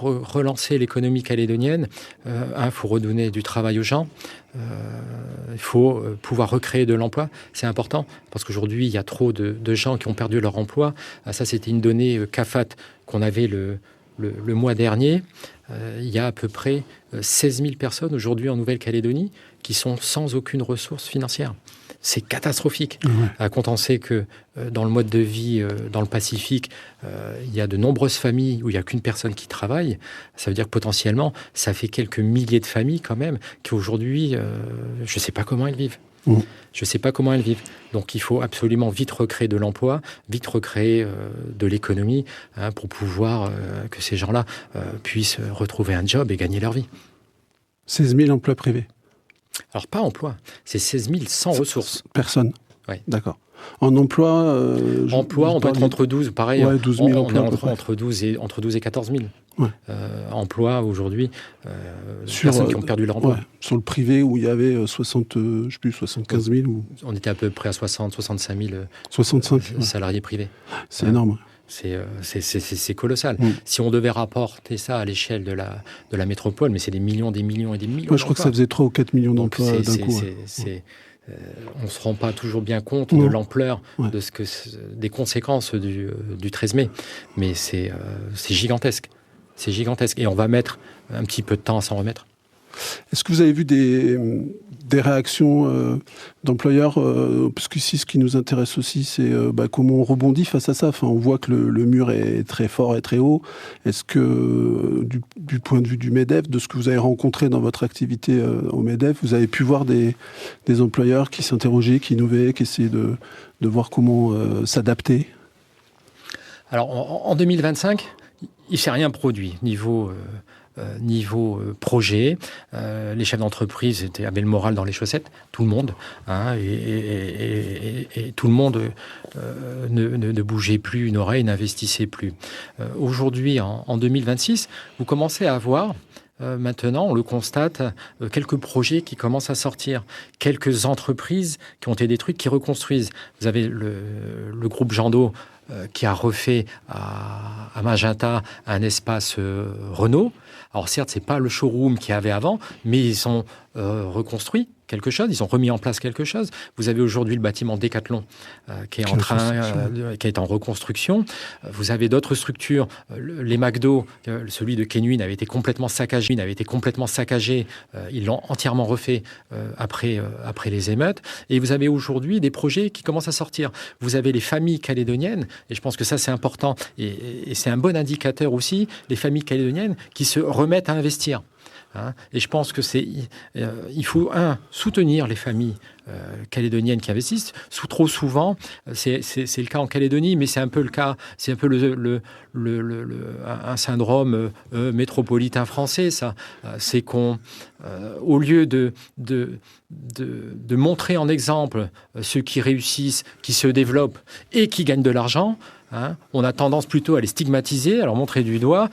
relancer l'économie calédonienne, il faut redonner du travail aux gens. Il faut pouvoir recréer de l'emploi. C'est important parce qu'aujourd'hui, il y a trop de gens qui ont perdu leur emploi. Ça, c'était une donnée CAFAT qu'on avait le mois dernier. Il y a à peu près 16 000 personnes aujourd'hui en Nouvelle-Calédonie qui sont sans aucune ressource financière. C'est catastrophique. Quand on sait que dans le mode de vie, dans le Pacifique, il y a de nombreuses familles où il n'y a qu'une personne qui travaille, ça veut dire que potentiellement, ça fait quelques milliers de familles quand même qui aujourd'hui, je ne sais pas comment elles vivent. Je ne sais pas comment elles vivent. Donc il faut absolument vite recréer de l'emploi, vite recréer de l'économie pour pouvoir que ces gens-là puissent retrouver un job et gagner leur vie. 16 000 emplois privés? Alors pas emploi, c'est 16 000 sans ressources. Personne? Oui. D'accord. En emploi on doit être entre 12, pareil. 12 000 on est entre 12 et 14 000. Emploi aujourd'hui, personnes qui ont perdu leur emploi. Sur le privé où il y avait 75 000 ou... On était à peu près à 65 000 salariés privés. C'est énorme. C'est colossal. Si on devait rapporter ça à l'échelle de la métropole, mais c'est des millions et des millions je crois que ça faisait 3 ou 4 millions d'emplois d'un coup. On ne se rend pas toujours bien compte de l'ampleur des conséquences du 13 mai. Mais c'est gigantesque. C'est gigantesque. Et on va mettre un petit peu de temps à s'en remettre. Est-ce que vous avez vu des réactions d'employeurs parce qu'ici, ce qui nous intéresse aussi, c'est comment on rebondit face à ça. Enfin, on voit que le mur est très fort et très haut. Est-ce que, du point de vue du MEDEF, de ce que vous avez rencontré dans votre activité au MEDEF, vous avez pu voir des employeurs qui s'interrogeaient, qui innovaient, qui essayaient de voir comment s'adapter? Alors, en 2025, il ne s'est rien produit niveau projet. Les chefs d'entreprise avaient le moral dans les chaussettes, tout le monde, et tout le monde ne bougeait plus une oreille, n'investissait plus. Aujourd'hui, en 2026, vous commencez à avoir maintenant, on le constate, quelques projets qui commencent à sortir, quelques entreprises qui ont été détruites, qui reconstruisent. Vous avez le groupe Jandot qui a refait à Magenta un espace Renault. Alors certes, c'est pas le showroom qu'il y avait avant, mais ils ont reconstruit quelque chose, ils ont remis en place quelque chose. Vous avez aujourd'hui le bâtiment Decathlon qui est en reconstruction. Vous avez d'autres structures, les McDo, celui de Kenwin avait été complètement saccagé. Ils l'ont entièrement refait après les émeutes. Et vous avez aujourd'hui des projets qui commencent à sortir. Vous avez les familles calédoniennes, et je pense que ça c'est important, et c'est un bon indicateur aussi, les familles calédoniennes qui se remettent à investir. Et je pense que il faut soutenir les familles calédoniennes qui investissent. Trop souvent, c'est le cas en Calédonie, mais c'est un peu le cas, c'est un peu un syndrome métropolitain français. Ça, c'est qu'on, au lieu de montrer en exemple ceux qui réussissent, qui se développent et qui gagnent de l'argent. On a tendance plutôt à les stigmatiser, à leur montrer du doigt,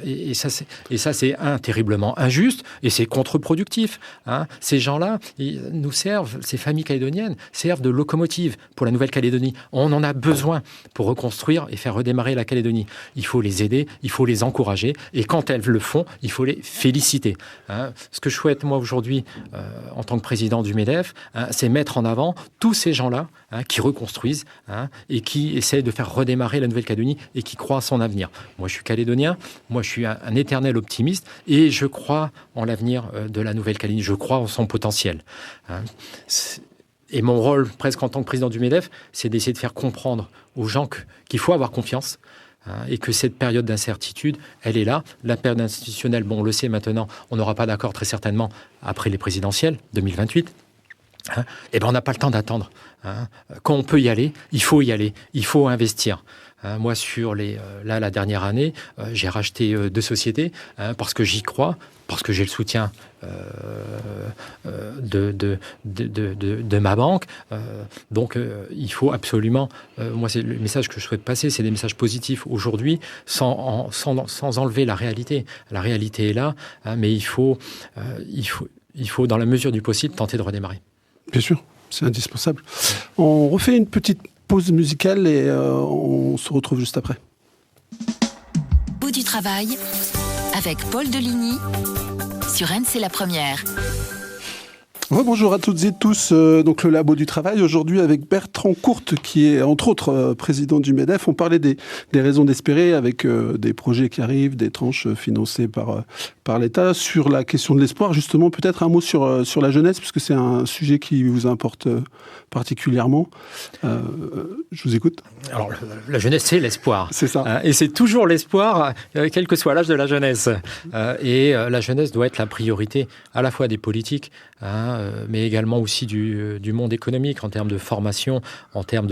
et ça c'est terriblement injuste et c'est contre-productif. Ces gens-là nous servent, ces familles calédoniennes servent de locomotive pour la Nouvelle-Calédonie. On en a besoin pour reconstruire et faire redémarrer la Calédonie. Il faut les aider, il faut les encourager, et quand elles le font, il faut les féliciter. Ce que je souhaite moi aujourd'hui, en tant que président du MEDEF, c'est mettre en avant tous ces gens-là qui reconstruisent et qui essaient de faire redémarrer la Nouvelle-Calédonie et qui croient à son avenir. Moi, je suis calédonien, moi, je suis un éternel optimiste et je crois en l'avenir de la Nouvelle-Calédonie, je crois en son potentiel. Et mon rôle, presque en tant que président du MEDEF, c'est d'essayer de faire comprendre aux gens qu'il faut avoir confiance, et que cette période d'incertitude, elle est là. La période institutionnelle, on le sait maintenant, on n'aura pas d'accord très certainement après les présidentielles 2028. Eh ben on n'a pas le temps d'attendre. Quand on peut y aller, il faut investir. Moi, sur la dernière année, j'ai racheté 2 sociétés parce que j'y crois, parce que j'ai le soutien de ma banque. Donc, il faut absolument... moi, c'est le message que je souhaite passer, c'est des messages positifs aujourd'hui, sans enlever la réalité. La réalité est là, mais il faut, dans la mesure du possible, tenter de redémarrer. Bien sûr, c'est indispensable. On refait une petite pause musicale et on se retrouve juste après. Bout du travail avec Paul Deligny sur Rennes, c'est la première. Bonjour à toutes et tous. Donc le Labo du Travail aujourd'hui avec Bertrand Courte qui est entre autres président du MEDEF. On parlait des raisons d'espérer avec des projets qui arrivent, des tranches financées par l'État. Sur la question de l'espoir, justement, peut-être un mot sur la jeunesse, puisque c'est un sujet qui vous importe particulièrement. Je vous écoute. Alors la jeunesse, c'est l'espoir. C'est ça. Et c'est toujours l'espoir, quel que soit l'âge de la jeunesse. Et la jeunesse doit être la priorité à la fois des politiques, mais également aussi du monde économique en termes de formation, en termes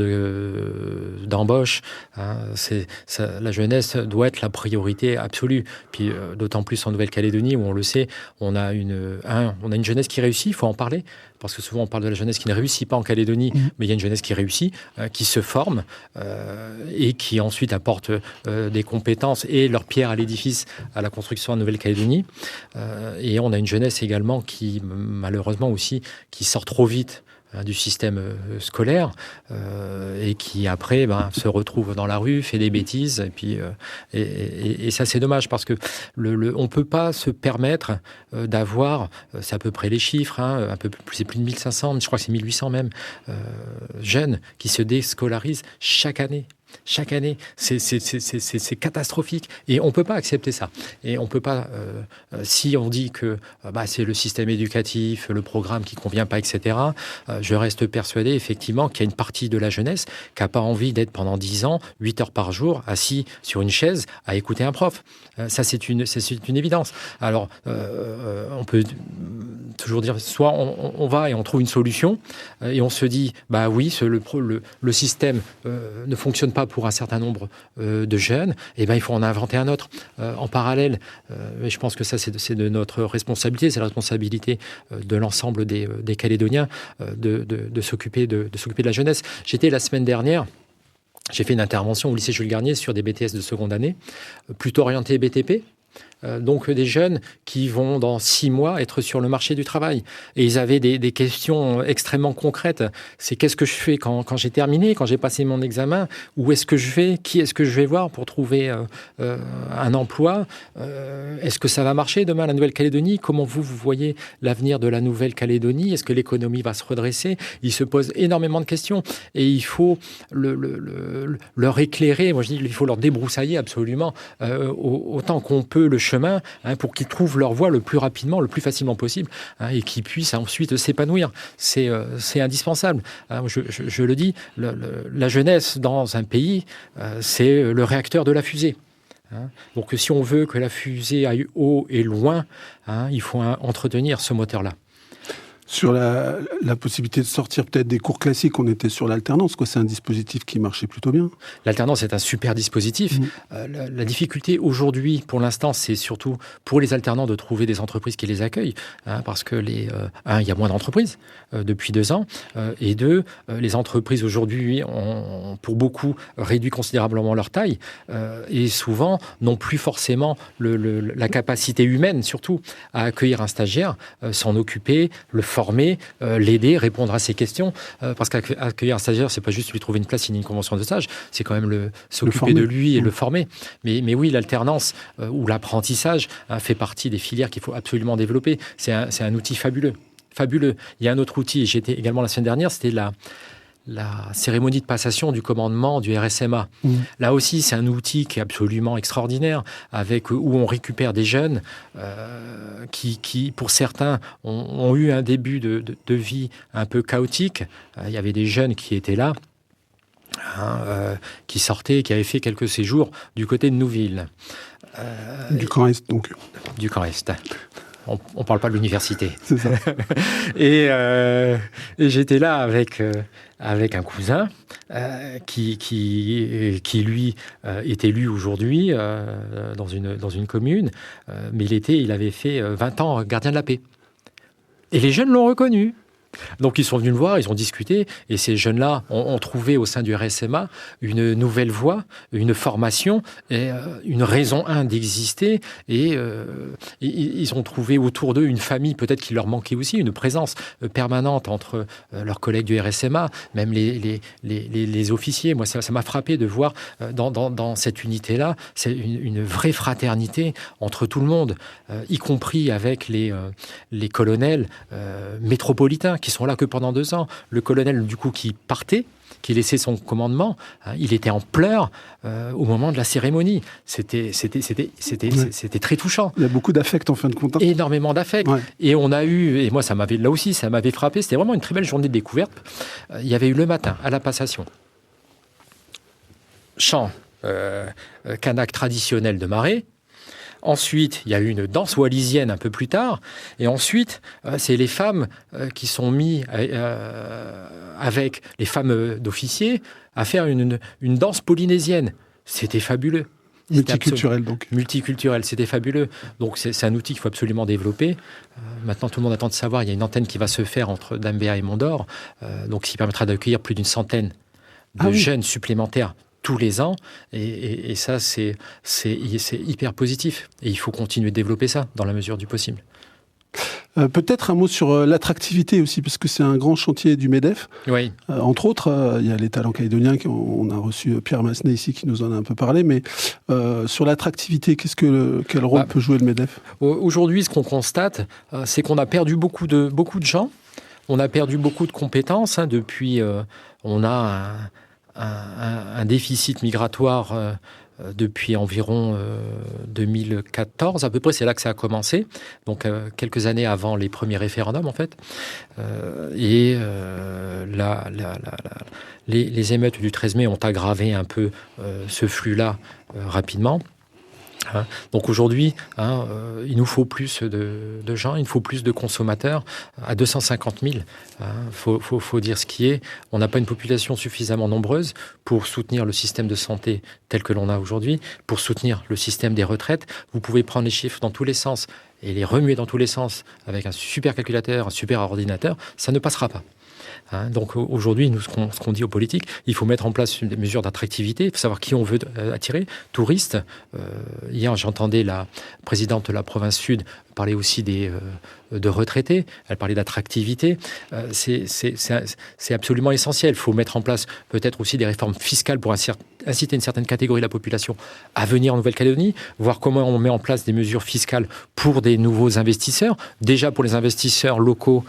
d'embauche. La jeunesse doit être la priorité absolue. Puis d'autant plus en Nouvelle-Calédonie où on le sait, on a une jeunesse qui réussit. Il faut en parler parce que souvent on parle de la jeunesse qui ne réussit pas en Calédonie, mais il y a une jeunesse qui réussit, qui se forme et qui ensuite apporte des compétences et leur pierre à l'édifice à la construction en Nouvelle-Calédonie. Et on a une jeunesse également qui malheureusement aussi qui sort trop vite du système scolaire et qui après se retrouve dans la rue, fait des bêtises et puis et ça c'est dommage parce que on peut pas se permettre d'avoir, c'est à peu près les chiffres, un peu plus, c'est plus de 1500, je crois que c'est 1800 même jeunes qui se déscolarisent chaque année. Chaque année, c'est catastrophique et on ne peut pas accepter ça. Et on peut pas, si on dit que c'est le système éducatif, le programme qui ne convient pas, etc., je reste persuadé effectivement qu'il y a une partie de la jeunesse qui n'a pas envie d'être pendant 10 ans, 8 heures par jour, assis sur une chaise à écouter un prof. Ça, c'est une évidence. Alors, on peut toujours dire, soit on va et on trouve une solution et on se dit, oui, le système ne fonctionne pas pas pour un certain nombre de jeunes, il faut en inventer un autre. En parallèle, et je pense que ça, c'est de notre responsabilité, c'est la responsabilité de l'ensemble des Calédoniens de s'occuper de la jeunesse. J'étais la semaine dernière, j'ai fait une intervention au lycée Jules Garnier sur des BTS de seconde année, plutôt orientés BTP. Donc des jeunes qui vont dans 6 mois être sur le marché du travail. Et ils avaient des questions extrêmement concrètes. C'est qu'est-ce que je fais quand j'ai terminé, quand j'ai passé mon examen? Où est-ce que je vais? Qui est-ce que je vais voir pour trouver un emploi? Est-ce que ça va marcher demain, la Nouvelle-Calédonie? Comment vous voyez l'avenir de la Nouvelle-Calédonie? Est-ce que l'économie va se redresser? Ils se posent énormément de questions. Et il faut leur éclairer. Moi, je dis il faut leur débroussailler absolument autant qu'on peut le chemin pour qu'ils trouvent leur voie le plus rapidement, le plus facilement possible et qu'ils puissent ensuite s'épanouir. C'est indispensable. Je le dis, la jeunesse dans un pays, c'est le réacteur de la fusée. Donc si on veut que la fusée aille haut et loin, il faut entretenir ce moteur-là. Sur la possibilité de sortir peut-être des cours classiques, on était sur l'alternance, quoi. C'est un dispositif qui marchait plutôt bien. L'alternance est un super dispositif. La difficulté aujourd'hui, pour l'instant, c'est surtout pour les alternants de trouver des entreprises qui les accueillent, parce que il y a moins d'entreprises depuis 2 ans, et 2, les entreprises aujourd'hui ont pour beaucoup réduit considérablement leur taille, et souvent n'ont plus forcément la capacité humaine, surtout, à accueillir un stagiaire, s'en occuper, le former, l'aider, répondre à ses questions, parce qu'accueillir un stagiaire, c'est pas juste lui trouver une place, signer une convention de stage, c'est quand même s'occuper de lui et le former. Mais oui, l'alternance ou l'apprentissage fait partie des filières qu'il faut absolument développer. C'est un outil fabuleux. Il y a un autre outil, et j'étais également la semaine dernière, c'était la cérémonie de passation du commandement du RSMA. Là aussi, c'est un outil qui est absolument extraordinaire, où on récupère des jeunes qui, pour certains, ont eu un début de vie un peu chaotique. Il y avait des jeunes qui étaient là, qui sortaient, qui avaient fait quelques séjours du côté de Nouville. Du camp Est, donc. Du camp Est. On ne parle pas de l'université. C'est ça. Et j'étais là avec un cousin qui lui, est élu aujourd'hui dans une commune. Mais l'été, il avait fait 20 ans gardien de la paix. Et les jeunes l'ont reconnu. Donc ils sont venus le voir, ils ont discuté, et ces jeunes-là ont trouvé au sein du RSMA une nouvelle voie, une formation, et une raison d'exister, et ils ont trouvé autour d'eux une famille peut-être qui leur manquait aussi, une présence permanente entre leurs collègues du RSMA, même les officiers. Moi, ça m'a frappé de voir dans cette unité-là, c'est une vraie fraternité entre tout le monde, y compris avec les colonels métropolitains, qui sont là que pendant 2 ans. Le colonel, du coup, qui partait, qui laissait son commandement, il était en pleurs au moment de la cérémonie. C'était très touchant. Il y a beaucoup d'affect, en fin de compte. Énormément d'affect. Ouais. Et on a eu, et moi, ça m'avait frappé, c'était vraiment une très belle journée de découverte. Il y avait eu le matin, à la passation, chant kanak traditionnel de Marais. Ensuite, il y a eu une danse wallisienne un peu plus tard. Et ensuite, c'est les femmes qui sont mises avec les femmes d'officiers à faire une danse polynésienne. C'était fabuleux. Multiculturel, donc. Multiculturel, c'était fabuleux. Donc, c'est un outil qu'il faut absolument développer. Maintenant, tout le monde attend de savoir. Il y a une antenne qui va se faire entre Dambéa et Mont-d'Or, donc qui permettra d'accueillir plus d'une centaine de jeunes supplémentaires tous les ans, et ça, c'est hyper positif. Et il faut continuer de développer ça dans la mesure du possible. Peut-être un mot sur l'attractivité aussi, parce que c'est un grand chantier du MEDEF. Oui. Entre autres, il y a les talents calédoniens, on a reçu Pierre Massenet ici qui nous en a un peu parlé, mais sur l'attractivité, quel rôle peut jouer le MEDEF? Aujourd'hui, ce qu'on constate, c'est qu'on a perdu beaucoup de gens, on a perdu beaucoup de compétences, depuis, on a un déficit migratoire depuis environ 2014, à peu près, c'est là que ça a commencé, donc quelques années avant les premiers référendums, en fait. Les émeutes du 13 mai ont aggravé un peu ce flux-là rapidement. Donc aujourd'hui, il nous faut plus de gens, il nous faut plus de consommateurs. À 250 000, faut dire ce qui est. On n'a pas une population suffisamment nombreuse pour soutenir le système de santé tel que l'on a aujourd'hui, pour soutenir le système des retraites. Vous pouvez prendre les chiffres dans tous les sens et les remuer dans tous les sens avec un super calculateur, un super ordinateur, ça ne passera pas. Donc aujourd'hui, nous, ce qu'on dit aux politiques, il faut mettre en place des mesures d'attractivité, il faut savoir qui on veut attirer, touristes. Hier, j'entendais la présidente de la province sud parler aussi de retraités, elle parlait d'attractivité. C'est absolument essentiel. Il faut mettre en place peut-être aussi des réformes fiscales pour inciter une certaine catégorie de la population à venir en Nouvelle-Calédonie, voir comment on met en place des mesures fiscales pour des nouveaux investisseurs, déjà pour les investisseurs locaux,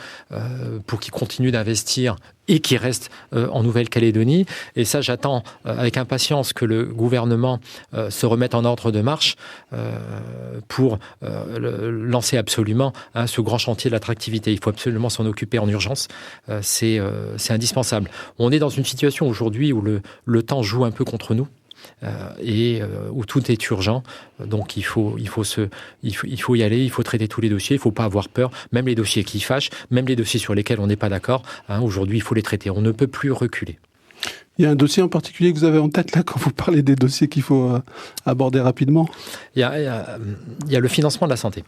pour qu'ils continuent d'investir et qui restent en Nouvelle-Calédonie. Et ça, j'attends avec impatience que le gouvernement se remette en ordre de marche pour lancer absolument ce grand chantier de l'attractivité. Il faut absolument s'en occuper en urgence. C'est indispensable. On est dans une situation aujourd'hui où le temps joue un peu contre nous. Et où tout est urgent, donc il faut y aller, il faut traiter tous les dossiers, il ne faut pas avoir peur, même les dossiers qui fâchent, même les dossiers sur lesquels on n'est pas d'accord. Aujourd'hui, il faut les traiter, on ne peut plus reculer. Il y a un dossier en particulier que vous avez en tête là quand vous parlez des dossiers qu'il faut aborder rapidement? Il y a le financement de la santé.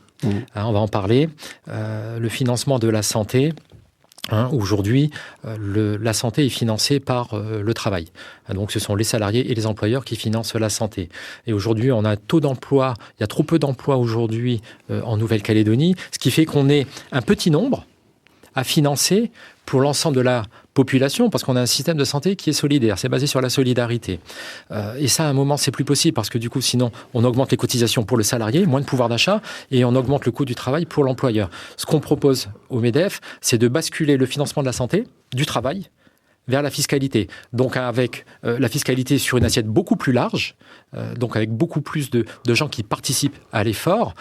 On va en parler. Le financement de la santé. Aujourd'hui, la santé est financée par le travail. Donc, ce sont les salariés et les employeurs qui financent la santé. Et aujourd'hui, on a un taux d'emploi, il y a trop peu d'emplois aujourd'hui en Nouvelle-Calédonie, ce qui fait qu'on est un petit nombre à financer pour l'ensemble de la population, parce qu'on a un système de santé qui est solidaire, c'est basé sur la solidarité. Et ça, à un moment, c'est plus possible, parce que du coup, sinon, on augmente les cotisations pour le salarié, moins de pouvoir d'achat, et on augmente le coût du travail pour l'employeur. Ce qu'on propose au MEDEF, c'est de basculer le financement de la santé, du travail, vers la fiscalité. Donc avec la fiscalité sur une assiette beaucoup plus large, donc avec beaucoup plus de gens qui participent à l'effort.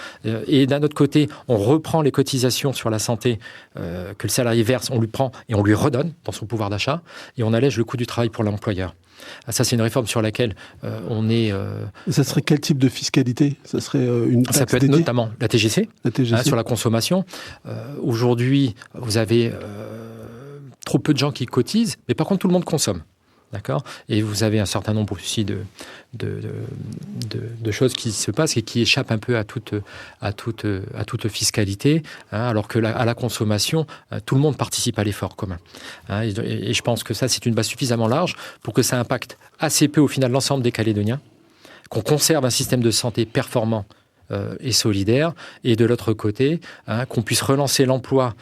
Et d'un autre côté, on reprend les cotisations sur la santé que le salarié verse, on lui prend et on lui redonne dans son pouvoir d'achat, et on allège le coût du travail pour l'employeur. Ça, c'est une réforme sur laquelle on est... Ça serait quel type de fiscalité? Ça serait une taxe Ça peut être dédiée? Notamment la TGC, sur la consommation. Aujourd'hui, vous avez... trop peu de gens qui cotisent, mais par contre, tout le monde consomme. D'accord ? Et vous avez un certain nombre aussi de choses qui se passent et qui échappent un peu à toute fiscalité, alors que à la consommation, tout le monde participe à l'effort commun. Et je pense que ça, c'est une base suffisamment large pour que ça impacte assez peu, au final, l'ensemble des Calédoniens, qu'on conserve un système de santé performant et solidaire, et de l'autre côté, qu'on puisse relancer l'emploi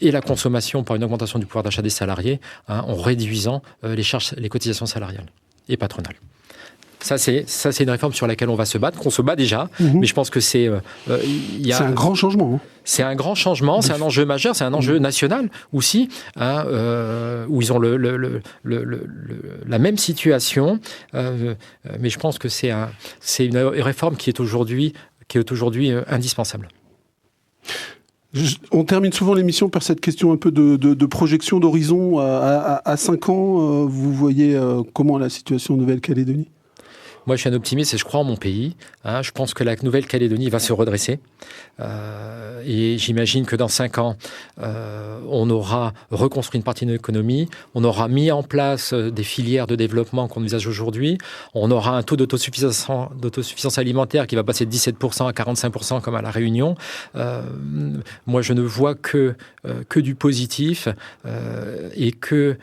et la consommation par une augmentation du pouvoir d'achat des salariés, en réduisant les cotisations salariales et patronales. Ça, c'est une réforme sur laquelle on va se battre, qu'on se bat déjà, mais je pense que c'est... c'est un grand changement. C'est un grand changement, c'est un enjeu majeur, c'est un enjeu national aussi, où ils ont la même situation, mais je pense que c'est une réforme qui est aujourd'hui indispensable. On termine souvent l'émission par cette question un peu de projection d'horizon. À 5 ans, vous voyez comment la situation en Nouvelle-Calédonie? Moi, je suis un optimiste et je crois en mon pays. Je pense que la Nouvelle-Calédonie va se redresser. Et j'imagine que dans 5 ans, on aura reconstruit une partie de notre économie. On aura mis en place des filières de développement qu'on envisage aujourd'hui. On aura un taux d'autosuffisance alimentaire qui va passer de 17% à 45% comme à La Réunion. Moi, je ne vois que du positif et que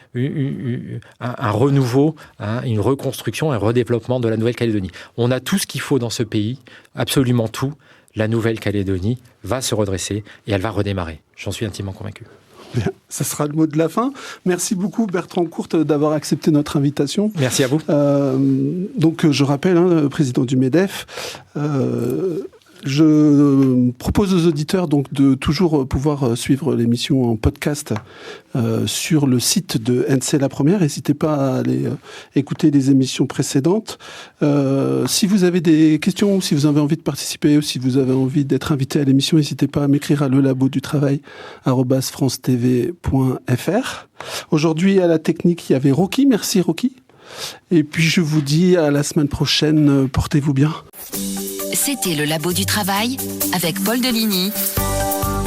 un renouveau, une reconstruction, un redéveloppement de la Nouvelle-Calédonie. On a tout ce qu'il faut dans ce pays, absolument tout. La Nouvelle-Calédonie va se redresser et elle va redémarrer. J'en suis intimement convaincu. Bien, ça sera le mot de la fin. Merci beaucoup Bertrand Courte d'avoir accepté notre invitation. Merci à vous. Donc je rappelle, président du MEDEF, je propose aux auditeurs donc de toujours pouvoir suivre l'émission en podcast sur le site de NC La Première. N'hésitez pas à aller écouter les émissions précédentes. Si vous avez des questions, ou si vous avez envie de participer, ou si vous avez envie d'être invité à l'émission, n'hésitez pas à m'écrire à lelabodutravail@francetv.fr. Aujourd'hui, à la technique, il y avait Rocky. Merci Rocky. Et puis je vous dis à la semaine prochaine. Portez-vous bien. C'était le Labo du Travail avec Paul Deligny